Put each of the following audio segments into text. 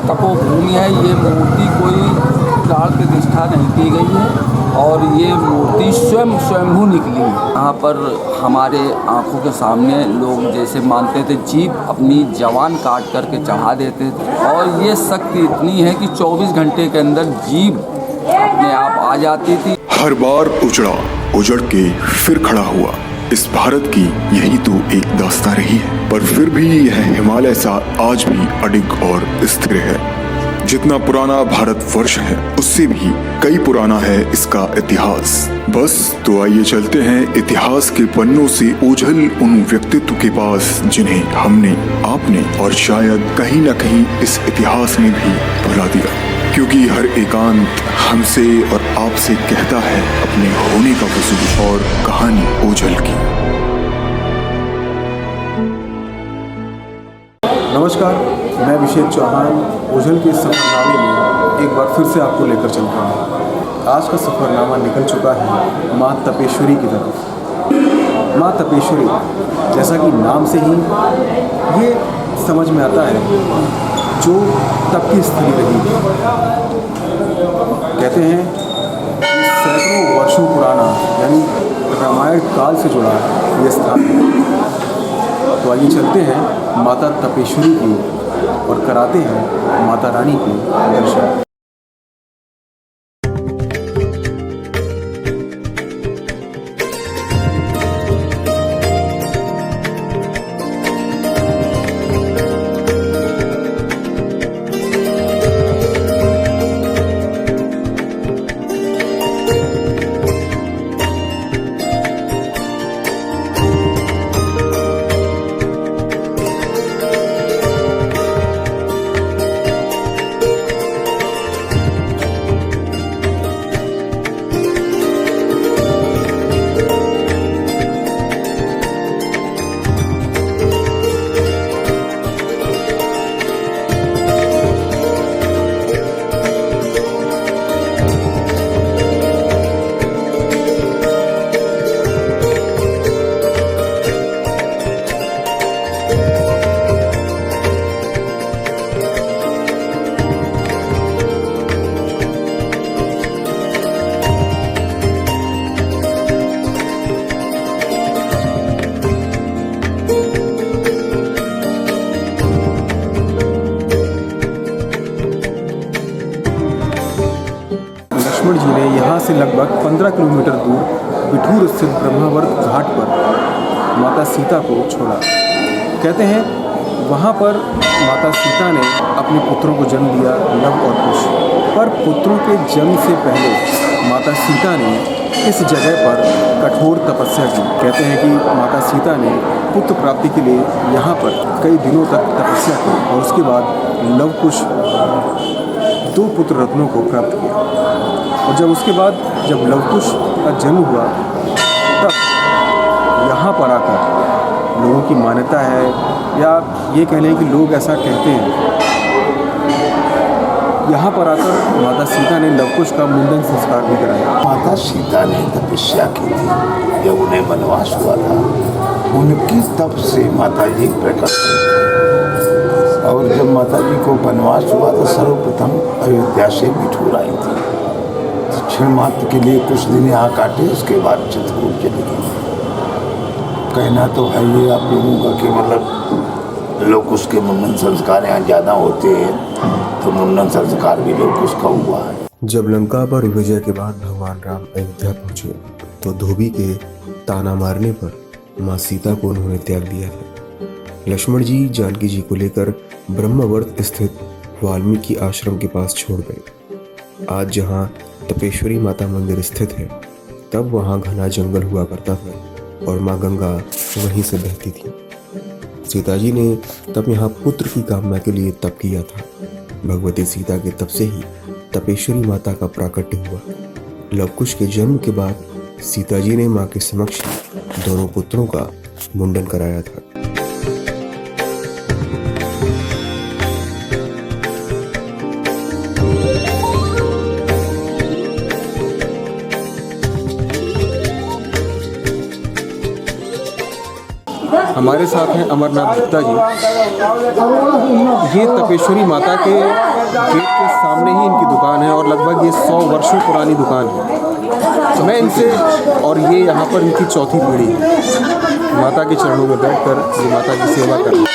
तपोभूमि है। ये मूर्ति कोई प्राण प्रतिष्ठा नहीं की गई है और ये मूर्ति स्वयंभू निकली। यहाँ पर हमारे आंखों के सामने लोग जैसे मानते थे जीभ अपनी जवान काट करके चढ़ा देते थे और ये शक्ति इतनी है कि 24 घंटे के अंदर जीभ अपने आप आ जाती थी। हर बार उजड़ के फिर खड़ा हुआ, इस भारत की यही तो एक दास्तां रही है। पर फिर भी यह हिमालय सा आज भी अडिग और स्थिर है। जितना पुराना भारतवर्ष है उससे भी कई पुराना है इसका इतिहास। बस तो आइए चलते हैं इतिहास के पन्नों से ओझल उन व्यक्तित्व के पास जिन्हें हमने, आपने और शायद कहीं न कहीं इस इतिहास ने भी भुला दिया, क्योंकि हर एकांत हमसे और आपसे कहता है अपने होने का वजूद और कहानी ओझल की। नमस्कार, मैं अभिषेक चौहान ओझल के सफ़रनामे में एक बार फिर से आपको लेकर चलता हूँ। आज का सफ़रनामा निकल चुका है माँ तपेश्वरी की तरफ। माँ तपेश्वरी, जैसा कि नाम से ही ये समझ में आता है, जो तप की स्थिति रही। कहते हैं कि सैकड़ों वर्षों पुराना यानी रामायण काल से जुड़ा ये स्थान है। तो आइए चलते हैं माता तपेश्वरी की और कराते हैं माता रानी के दर्शन। लक्ष्मण जी ने यहाँ से लगभग 15 किलोमीटर दूर बिठूर स्थित ब्रह्मावर्त घाट पर माता सीता को छोड़ा। कहते हैं वहाँ पर माता सीता ने अपने पुत्रों को जन्म दिया, लव और कुश। पर पुत्रों के जन्म से पहले माता सीता ने इस जगह पर कठोर तपस्या की। कहते हैं कि माता सीता ने पुत्र प्राप्ति के लिए यहाँ पर कई दिनों तक तपस्या की और उसके बाद लव कुश 2 पुत्र रत्नों को प्राप्त किया। और जब उसके बाद जब लवकुश का जन्म हुआ तब यहाँ पर आकर लोगों की मान्यता है, या ये कह लें कि लोग ऐसा कहते हैं, यहाँ पर आकर माता सीता ने लवकुश का मुंडन संस्कार भी कराया। माता सीता ने तपस्या की थी जब उन्हें वनवास हुआ था। उनकी तप से माता जी प्रकट हुई और जब माता जी को वनवास हुआ तो सर्वप्रथम अयोध्या से बिठूर आई थी। क्षण मात्र के लिए कुछ दिन यहाँ काटे, उसके बाद चित्रकूट चली गई। कहना तो है ये आप लोगों का कि मतलब लोग उसके मुंडन संस्कार यहाँ ज़्यादा होते हैं, तो मुंडन संस्कार भी लोग उसका हुआ है। जब लंका पर विजय के बाद भगवान राम अयोध्या पहुंचे तो धोबी के ताना मारने पर माँ सीता को उन्होंने त्याग दिया था। लक्ष्मण जी जानकी जी को लेकर ब्रह्मावर्त स्थित वाल्मीकि आश्रम के पास छोड़ गए। आज जहाँ तपेश्वरी माता मंदिर स्थित है, तब वहाँ घना जंगल हुआ करता था और माँ गंगा वहीं से बहती थी। सीता जी ने तब यहाँ पुत्र की कामना के लिए तप किया था। भगवती सीता के तप से ही तपेश्वरी माता का प्राकट्य हुआ। लवकुश के जन्म के बाद सीता जी ने माँ के समक्ष दोनों पुत्रों का मुंडन कराया था। हमारे साथ हैं अमरनाथ गुप्ता जी। ये तपेश्वरी माता के गेट के सामने ही इनकी दुकान है और लगभग ये 100 वर्षों पुरानी दुकान है। तो मैं इनसे, और ये यहाँ पर इनकी चौथी पीढ़ी है माता के चरणों में बैठकर ये माता की सेवा कर रही है।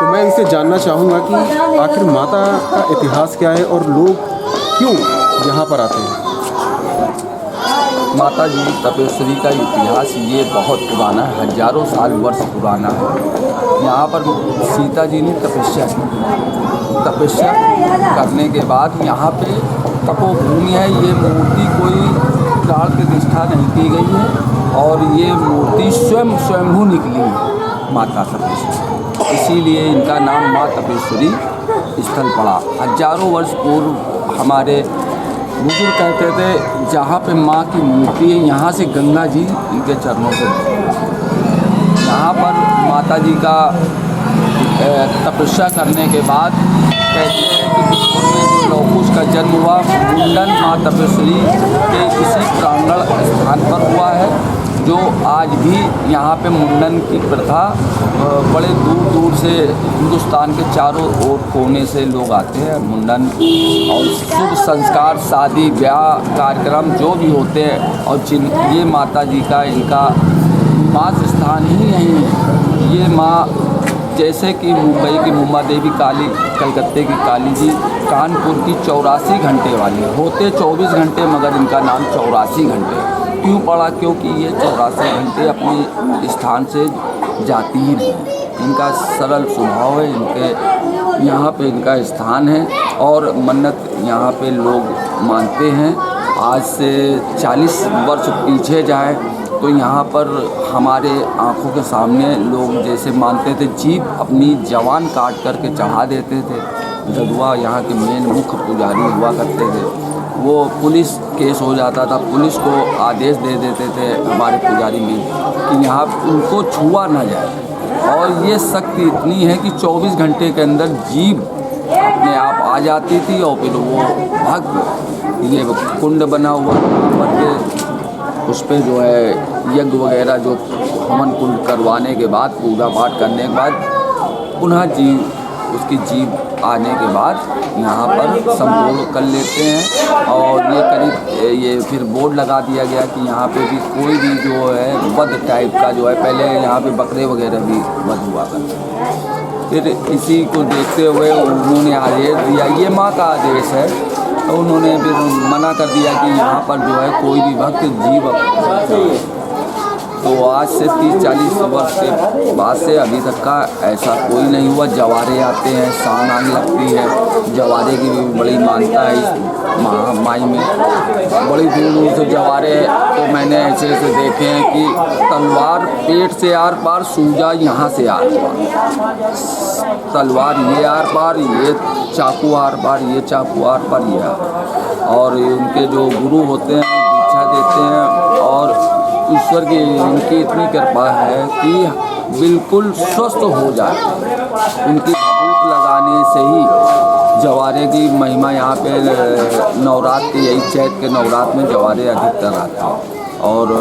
तो मैं इनसे जानना चाहूँगा कि आखिर माता का इतिहास क्या है और लोग क्यों यहाँ पर आते हैं। माता जी तपेश्वरी का इतिहास ये बहुत पुराना है, हजारों साल वर्ष पुराना है। यहाँ पर सीता जी ने तपस्या की। तपस्या करने के बाद यहाँ पे तपोभूमि है। ये मूर्ति कोई प्राण प्रतिष्ठा नहीं की गई है और ये मूर्ति स्वयंभू निकली है माता तपेश्वरी, इसीलिए इनका नाम माँ तपेश्वरी स्थल पड़ा। हजारों वर्ष पूर्व हमारे बुजुर्ग कहते थे जहाँ पे माँ की मूर्ति है यहाँ से गंगा जी इनके चरणों से, यहाँ पर माता जी का तपस्या करने के बाद कहते हैं कि बिल्कुल में जो लौकुश का जन्म हुआ मुंडन माँ तपेश्वरी के इसी प्रांगण स्थान पर हुआ है, जो आज भी यहाँ पे मुंडन की प्रथा बड़े दूर दूर से हिंदुस्तान के चारों ओर कोने से लोग आते हैं। मुंडन और शुभ संस्कार, शादी ब्याह कार्यक्रम जो भी होते हैं, और ये माता जी का इनका निवास स्थान ही यहीं है। ये माँ जैसे कि मुंबई की मुंबा देवी काली, कलकत्ते की काली जी, कानपुर की 84 घंटे वाली, होते 24 घंटे मगर इनका नाम 84 घंटे क्यों पड़ा, क्योंकि ये 84 घंटे अपने स्थान से जाती ही नहीं। इनका सरल स्वभाव है, इनके यहाँ पे इनका स्थान है और मन्नत यहाँ पे लोग मानते हैं। आज से 40 वर्ष पीछे जाए तो यहाँ पर हमारे आँखों के सामने लोग जैसे मानते थे, जीभ अपनी जवान काट करके चढ़ा देते थे। जदुआ यहाँ के मेन मुख्य पुजारी हुआ करते थे, वो पुलिस केस हो जाता था, पुलिस को आदेश दे देते थे हमारे पुजारी में कि यहाँ उनको छुआ ना जाए। और ये शक्ति इतनी है कि 24 घंटे के अंदर जीभ अपने आप आ जाती थी और फिर वो भक्त, ये कुंड बना हुआ पर उस पर जो है यज्ञ वगैरह जो हवन कुंड करवाने के बाद, पूजा पाठ करने के बाद पुनः जीव उसकी जीभ आने के बाद यहाँ पर संपूर्ण कर लेते हैं। और ये करीब ये फिर बोर्ड लगा दिया गया कि यहाँ पे भी कोई भी जो है वध टाइप का जो है, पहले यहाँ पे बकरे वगैरह भी वध हुआ करते हैं। फिर इसी को देखते हुए उन्होंने आदेश दिया, ये माँ का आदेश है, तो उन्होंने फिर मना कर दिया कि यहाँ पर जो है कोई भी भक्त जीव। तो आज से 30-40 वर्ष के बाद से अभी तक का ऐसा कोई नहीं हुआ। जवारे आते हैं, शान आने लगती है, जवारे की भी बड़ी मान्यता है इस माई में। बड़ी दूर दूर से जवारे, तो मैंने ऐसे ऐसे देखे हैं कि तलवार पेट से आर पार, सूजा यहाँ से आर पार, तलवार ये आर पार, ये चाकू आर पार, ये चाकू आर पार, ये आर। और उनके जो गुरु होते हैं दीक्षा देते हैं और ईश्वर की इनकी इतनी कृपा है कि बिल्कुल स्वस्थ हो जाए। उनकी भूख लगाने से ही जवारे की महिमा यहाँ पे नवरात्र, यही चैत के नवरात्र में जवारे अधिकतर आते हैं और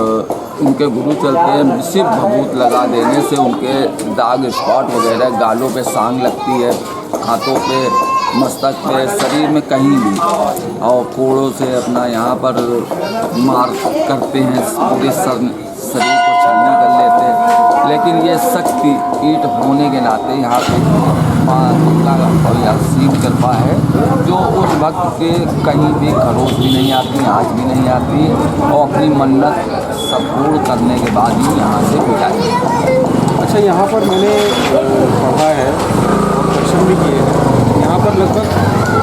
उनके गुरु चलते हैं। सिर्फ भभूत लगा देने से उनके दाग स्पॉट वगैरह, गालों पे सांग लगती है, हाथों पे, मस्तक पे, शरीर में कहीं भी, और कोड़ों से अपना यहाँ पर मार करते हैं, पूरे शरीर को छलनी कर लेते हैं। लेकिन ये शक्ति पीठ होने के नाते यहाँ पे माँ दुर्गा का असीम कृपा है, जो उस भक्त के कहीं भी खरोच भी नहीं आती, आज भी नहीं आती, और अपनी मन्नत संपूर्ण करने के बाद ही यहाँ से बिताई। अच्छा, यहाँ पर मैंने पढ़ा है और दर्शन भी किए हैं, यहाँ पर लगभग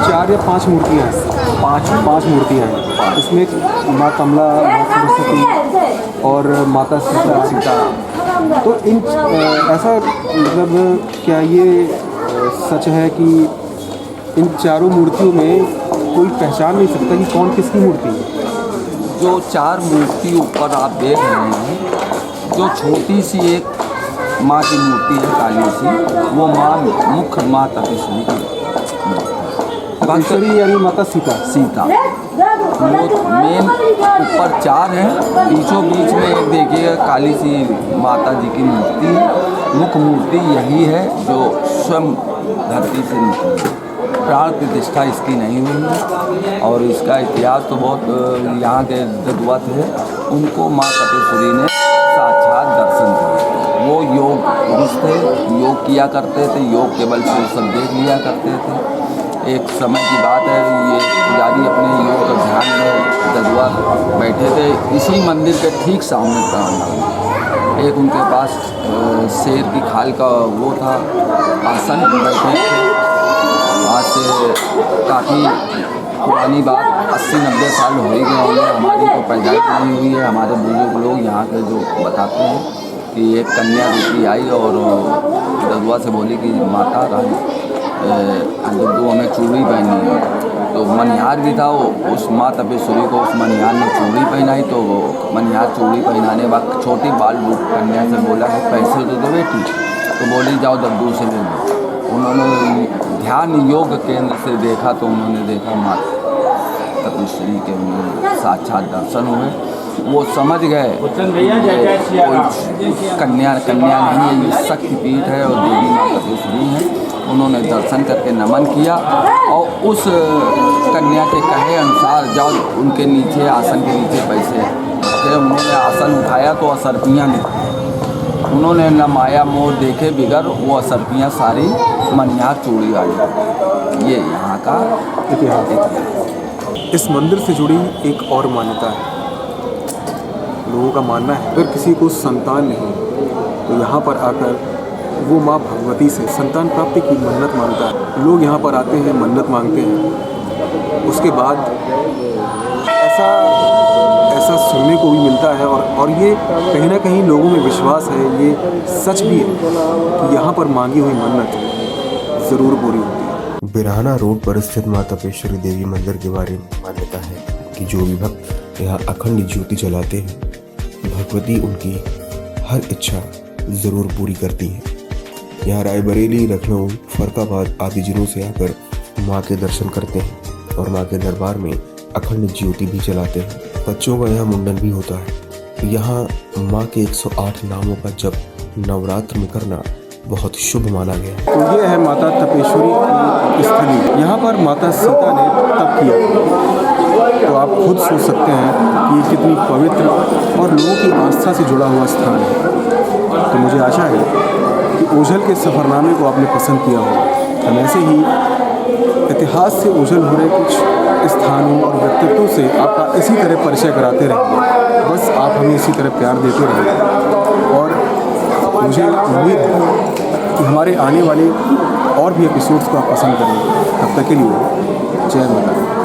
4 या 5 मूर्तियाँ हैं, पाँच मूर्तियाँ हैं। इसमें माँ कमला, माँ सरस्वती और माता सीता। तो इन ऐसा मतलब क्या ये सच है कि इन चारों मूर्तियों में कोई पहचान नहीं सकता कि कौन किसकी मूर्ति है? जो 4 मूर्ति ऊपर आप देख रहे हैं, जो छोटी सी एक माँ की मूर्ति है काली सी, वो माँ मुख्य माँ तपेश्वरी की। तपेश्वरी यानी माता सीता। सीता वो मेन ऊपर 4 हैं, बीचों बीच में एक देखिएगा काली सी माता जी की मूर्ति है। मुख्य मूर्ति यही है जो स्वयं धरती से निकली है। प्राण प्रतिष्ठा इसकी नहीं हुई है और इसका इतिहास तो बहुत यहाँ के जदुआ थे, उनको माँ तपेश्वरी ने साक्षात दर्शन दिए। वो योग पुरुष थे, योग किया करते थे, योग के बल से वो सब देख लिया करते थे। एक समय की बात है, ये पुजारी अपने योग के ध्यान में जदुआ बैठे थे, इसी मंदिर के ठीक सामने प्रांगण एक उनके पास शेर की खाल का वो था आसन, बैठे थे। आज से काफ़ी पुरानी बात 80-90 साल हो ही गए होंगे, हमारी तो पैदाइश नहीं हुई है। हमारे बुजुर्ग लोग यहाँ के जो बताते हैं कि एक कन्या रूपी आई और जदुआ से बोली कि माता रानी दुद्दू हमें चूड़ी पहनी है। तो मनिहार भी था, उस माँ तपेश्वरी को उस मनिहार ने चूड़ी पहनाई। तो मनिहार चूड़ी पहनाने बाद छोटी बाल रूप कन्या से बोला कि पैसे तो दो बेटी, तो बोली जाओ दद्दू से ले लो। उन्होंने ध्यान योग केंद्र से देखा तो उन्होंने देखा माता तपेश्वरी के उन्हें साक्षात दर्शन हुए। वो समझ गए कन्या नहीं है, ये शक्तिपीठ है और देवी माँ तपेश्वरी है। उन्होंने दर्शन करके नमन किया और उस कन्या के कहे अनुसार जाओ उनके नीचे आसन के नीचे पैसे रखे। उन्होंने आसन उठाया तो असरपियाँ निकली। उन्होंने न माया मोह देखे बिगर वो असरपियाँ सारी मनिहार चूड़ी वाली। ये यहाँ का इतिहास। इस मंदिर से जुड़ी एक और मान्यता है। लोगों का मानना है अगर किसी को संतान नहीं तो यहाँ पर आकर वो माँ भगवती से संतान प्राप्ति की मन्नत मांगता है। लोग यहाँ पर आते हैं, मन्नत मांगते हैं, उसके बाद ऐसा सुनने को भी मिलता है और ये कहीं ना कहीं लोगों में विश्वास है, ये सच भी है कि यहाँ पर मांगी हुई मन्नत ज़रूर पूरी होती है। बिराना रोड पर स्थित माँ तपेश्वरी देवी मंदिर के बारे में मान्यता है कि जो भी भक्त यहाँ अखंड ज्योति जलाते हैं, भगवती उनकी हर इच्छा ज़रूर पूरी करती हैं। यहाँ रायबरेली, लखनऊ, फरकाबाद आदि जिलों से आकर माँ के दर्शन करते हैं और माँ के दरबार में अखंड ज्योति भी जलाते हैं। बच्चों का यहाँ मुंडन भी होता है। यहाँ माँ के 108 नामों का जप नवरात्र में करना बहुत शुभ माना गया है। तो ये है माता तपेश्वरी की स्थली। यहाँ पर माता सीता ने तप किया। तो आप खुद सोच सकते हैं कि ये कितनी पवित्र और लोगों की आस्था से जुड़ा हुआ स्थान है। तो मुझे आशा है कि ओझल के सफ़रनामे को आपने पसंद किया हो। हम ऐसे ही इतिहास से ओझल हो रहे कुछ स्थानों और व्यक्तित्वों से आपका इसी तरह परिचय कराते रहेंगे। बस आप हमें इसी तरह प्यार देते रहें और मुझे उम्मीद है कि हमारे आने वाले और भी एपिसोड्स को आप पसंद करेंगे। तब तक के लिए जय माता।